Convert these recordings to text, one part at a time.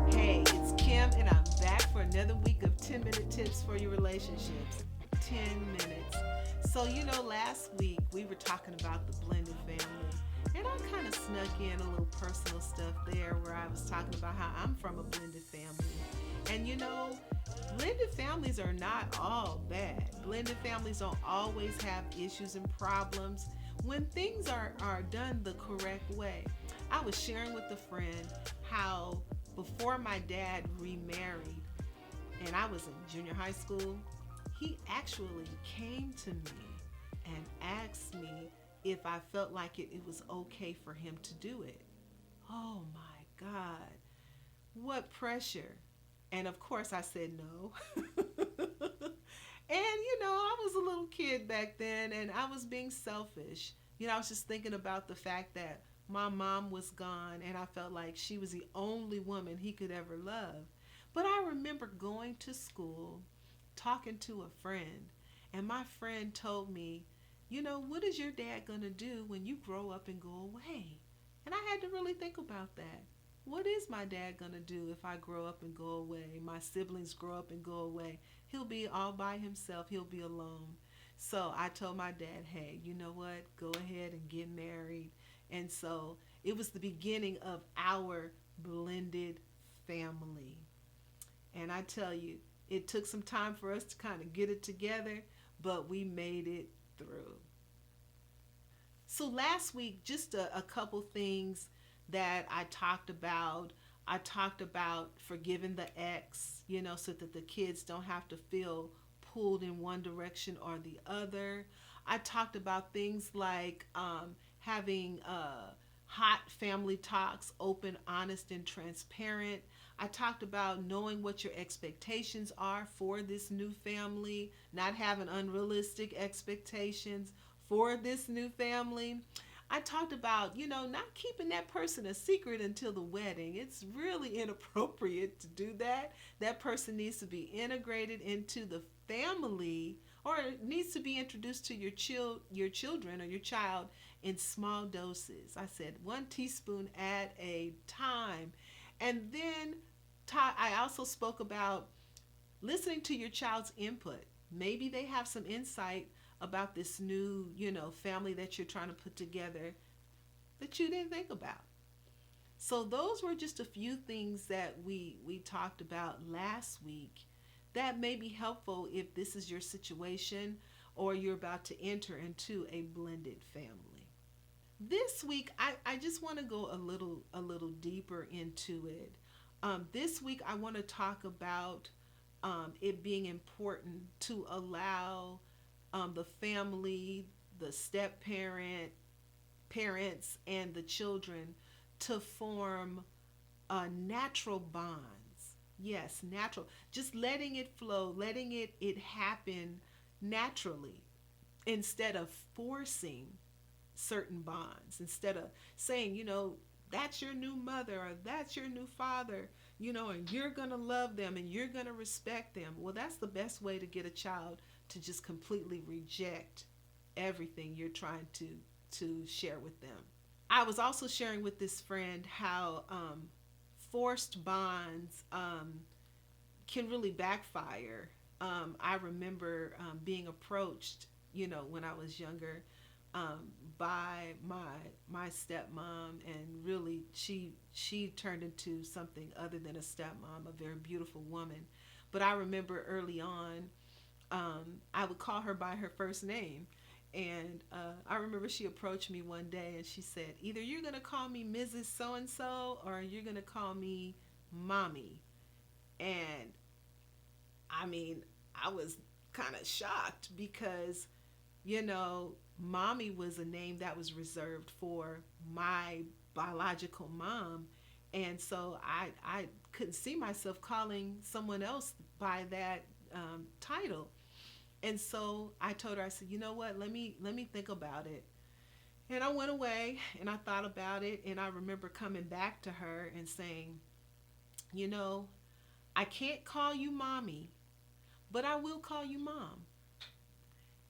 Hey, it's Kim, and I'm back for another week of 10-minute tips for your relationships. 10 minutes. So, last week we were talking about the blended family, and I kind of snuck in a little personal stuff there where I was talking about how I'm from a blended family. And blended families are not all bad. Blended families don't always have issues and problems when things are done the correct way. I was sharing with a friend how before my dad remarried and I was in junior high school, he actually came to me and asked me if I felt like it was okay for him to do it. Oh my God, what pressure. And of course, I said no. And I was a little kid back then and I was being selfish. I was just thinking about the fact that my mom was gone and I felt like she was the only woman he could ever love. But I remember going to school, talking to a friend, and my friend told me, what is your dad going to do when you grow up and go away? And I had to really think about that. What is my dad going to do if I grow up and go away? My siblings grow up and go away. He'll be all by himself. He'll be alone. So I told my dad, hey, you know what? Go ahead and get married. And so it was the beginning of our blended family. And I tell you, it took some time for us to kind of get it together, but we made it through. So last week, just a couple things that I talked about. I talked about forgiving the ex, so that the kids don't have to feel pulled in one direction or the other. I talked about things like having hot family talks, open, honest, and transparent. I talked about knowing what your expectations are for this new family, not having unrealistic expectations for this new family. I talked about, not keeping that person a secret until the wedding. It's really inappropriate to do that. That person needs to be integrated into the family or needs to be introduced to your children or your child in small doses. I said 1 teaspoon at a time. And then I also spoke about listening to your child's input. Maybe they have some insight about this new, family that you're trying to put together that you didn't think about. So those were just a few things that we talked about last week that may be helpful if this is your situation or you're about to enter into a blended family. This week I just want to go a little deeper into it. This week I want to talk about it being important to allow the family, the step parents, and the children to form natural bonds. Yes, natural. Just letting it flow, letting it happen naturally instead of forcing certain bonds, instead of saying, that's your new mother or that's your new father, and you're going to love them and you're going to respect them. Well, that's the best way to get a child to just completely reject everything you're trying to share with them. I was also sharing with this friend how forced bonds can really backfire. I remember being approached, when I was younger, by my stepmom, and really she turned into something other than a stepmom, a very beautiful woman. But I remember early on, I would call her by her first name. And I remember she approached me one day and she said, either you're going to call me Mrs. So and so or you're going to call me Mommy. And I mean, I was kind of shocked because, you know, mommy was a name that was reserved for my biological mom. And so I couldn't see myself calling someone else by that title. And so I told her, I said, you know what, let me think about it. And I went away and I thought about it. And I remember coming back to her and saying, you know, I can't call you mommy, but I will call you mom.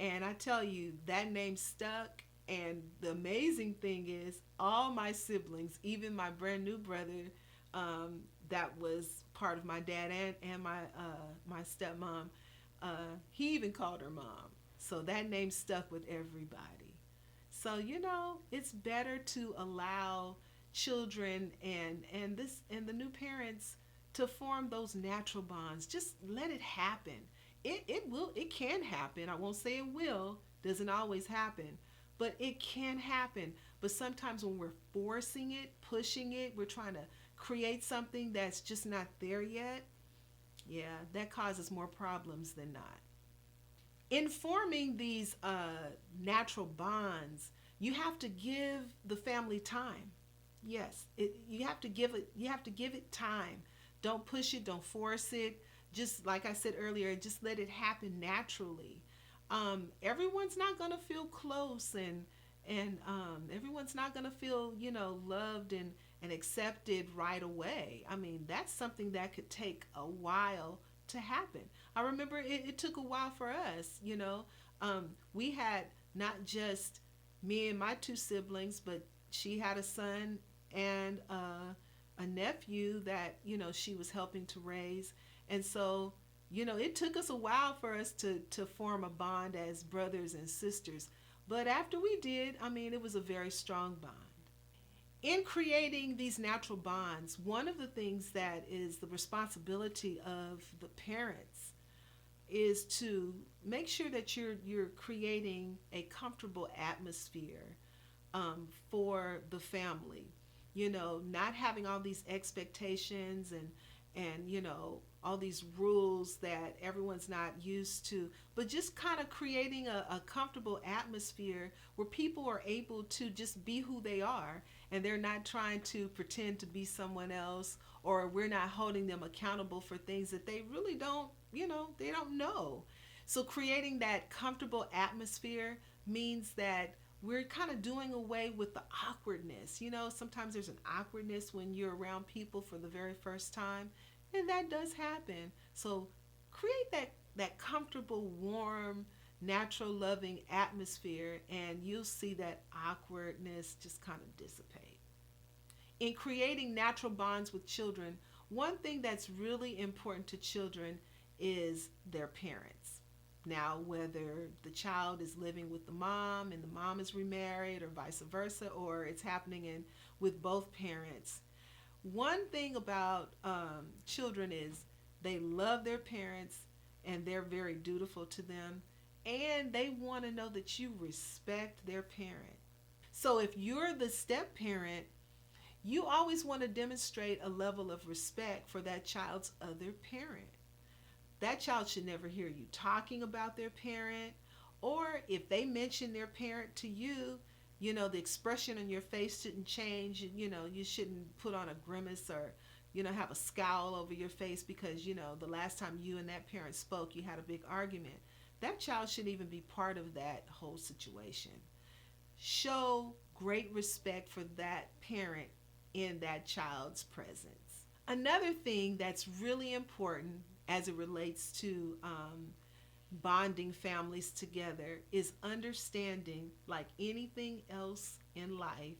And I tell you, that name stuck. And the amazing thing is, all my siblings, even my brand new brother, that was part of my dad and my stepmom, he even called her mom. So that name stuck with everybody. So you know, it's better to allow children and the new parents to form those natural bonds. Just let it happen. It can happen. I won't say it will. Doesn't always happen, but it can happen. But sometimes when we're forcing it, pushing it, we're trying to create something that's just not there yet. Yeah, that causes more problems than not. In forming these natural bonds, you have to give the family time. Yes, you have to give it. You have to give it time. Don't push it. Don't force it. Just like I said earlier, just let it happen naturally. Everyone's not gonna feel close, and everyone's not gonna feel, you know, loved and accepted right away. I mean, that's something that could take a while to happen. I remember it took a while for us. You know, we had not just me and my two siblings, but she had a son and a nephew that, you know, she was helping to raise. And so, you know, it took us a while for us to form a bond as brothers and sisters. But after we did, I mean, it was a very strong bond. In creating these natural bonds, one of the things that is the responsibility of the parents is to make sure that you're creating a comfortable atmosphere for the family. You know, not having all these expectations and you know, all these rules that everyone's not used to, but just kind of creating a comfortable atmosphere where people are able to just be who they are, and they're not trying to pretend to be someone else, or we're not holding them accountable for things that they really don't, you know, they don't know. So creating that comfortable atmosphere means that we're kind of doing away with the awkwardness. You know, sometimes there's an awkwardness when you're around people for the very first time, and that does happen. So create that comfortable, warm, natural, loving atmosphere, and you'll see that awkwardness just kind of dissipate. In creating natural bonds with children, one thing that's really important to children is their parents. Now, whether the child is living with the mom and the mom is remarried, or vice versa, or it's happening in with both parents, one thing about children is they love their parents and they're very dutiful to them, and they want to know that you respect their parent. So if you're the step parent, you always want to demonstrate a level of respect for that child's other parent. That child should never hear you talking about their parent, or if they mention their parent to you, you know, the expression on your face shouldn't change. You know, you shouldn't put on a grimace or, you know, have a scowl over your face because, you know, the last time you and that parent spoke, you had a big argument. That child shouldn't even be part of that whole situation. Show great respect for that parent in that child's presence. Another thing that's really important as it relates to bonding families together is understanding, like anything else in life,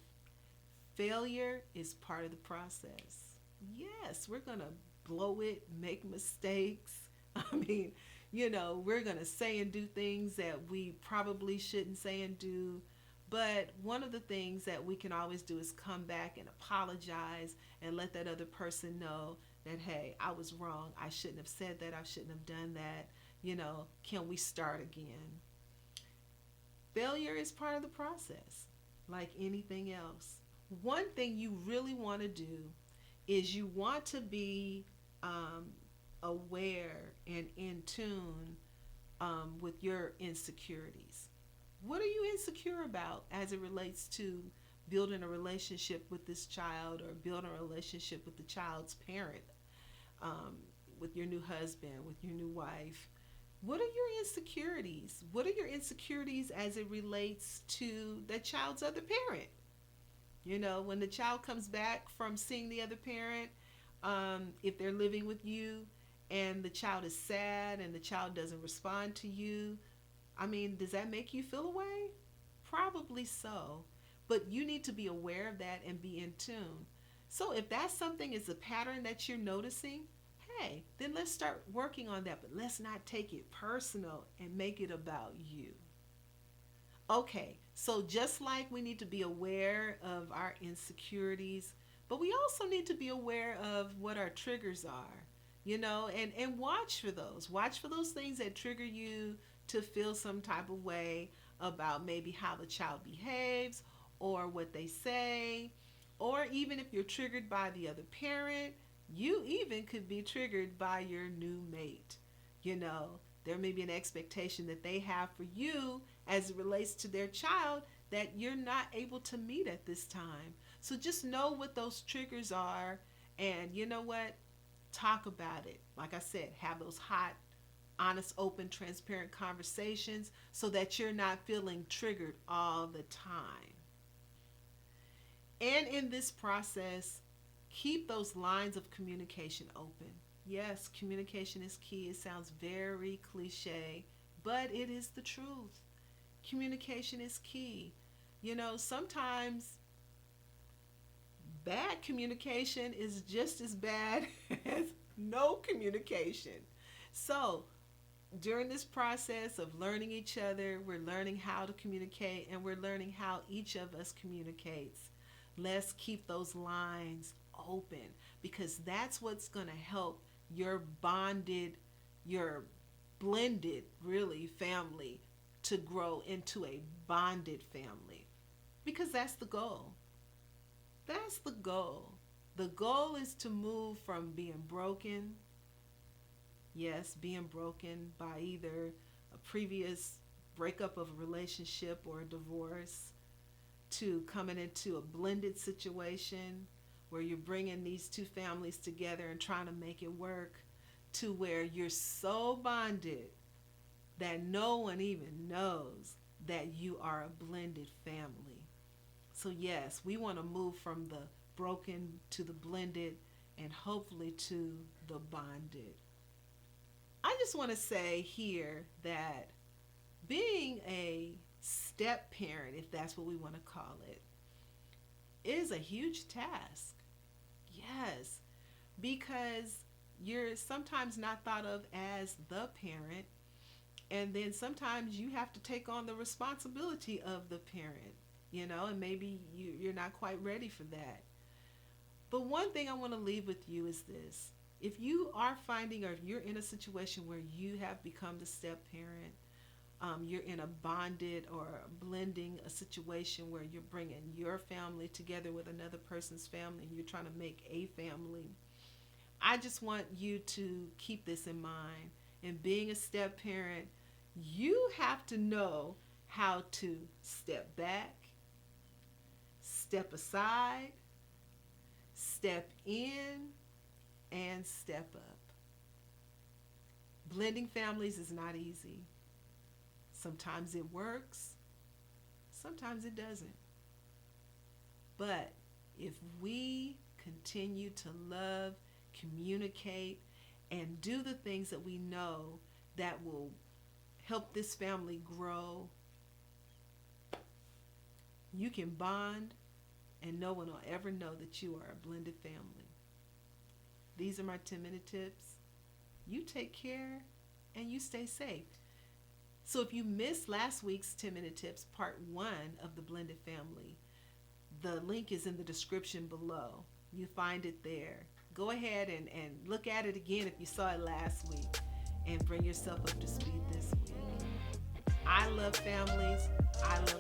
failure is part of the process. Yes, we're going to blow it, make mistakes. I mean, you know, we're going to say and do things that we probably shouldn't say and do. But one of the things that we can always do is come back and apologize and let that other person know that, hey, I was wrong. I shouldn't have said that. I shouldn't have done that. You know, can we start again? Failure is part of the process, like anything else. One thing you really want to do is you want to be aware and in tune with your insecurities. What are you insecure about as it relates to building a relationship with this child or building a relationship with the child's parent, um, with your new husband, with your new wife? What are your insecurities? What are your insecurities as it relates to the child's other parent? You know, when the child comes back from seeing the other parent, if they're living with you and the child is sad and the child doesn't respond to you, I mean, does that make you feel away? Probably so. But you need to be aware of that and be in tune. So if that's something is a pattern that you're noticing, hey, then let's start working on that. But let's not take it personal and make it about you. Okay, so just like we need to be aware of our insecurities, but we also need to be aware of what our triggers are, you know, and watch for those. Watch for those things that trigger you to feel some type of way about maybe how the child behaves or what they say, or even if you're triggered by the other parent, you even could be triggered by your new mate. You know, there may be an expectation that they have for you as it relates to their child that you're not able to meet at this time. So just know what those triggers are, and you know what? Talk about it. Like I said, have those hot, honest, open, transparent conversations so that you're not feeling triggered all the time. And in this process, keep those lines of communication open. Yes, communication is key. It sounds very cliche, but it is the truth. Communication is key. You know, sometimes bad communication is just as bad as no communication. So, during this process of learning each other, we're learning how to communicate and we're learning how each of us communicates. Let's keep those lines open because that's what's going to help your bonded, your blended, really, family to grow into a bonded family because that's the goal. That's the goal. The goal is to move from being broken, yes, being broken by either a previous breakup of a relationship or a divorce, to coming into a blended situation where you're bringing these two families together and trying to make it work, to where you're so bonded that no one even knows that you are a blended family. So yes, we want to move from the broken to the blended and hopefully to the bonded. I just want to say here that being a step parent, if that's what we want to call it, is a huge task. Yes, because you're sometimes not thought of as the parent, and then sometimes you have to take on the responsibility of the parent, you know, and maybe you're not quite ready for that. But one thing I want to leave with you is this. If you are finding or if you're in a situation where you have become the step parent, you're in a bonded or blending a situation where you're bringing your family together with another person's family and you're trying to make a family, I just want you to keep this in mind. In being a step parent, you have to know how to step back, step aside, step in, and step up. Blending families is not easy. Sometimes it works, sometimes it doesn't. But if we continue to love, communicate, and do the things that we know that will help this family grow, you can bond and no one will ever know that you are a blended family. These are my 10-minute tips. You take care and you stay safe. So if you missed last week's 10-minute tips, part 1 of the blended family, the link is in the description below. You find it there. Go ahead and look at it again if you saw it last week and bring yourself up to speed this week. I love families. I love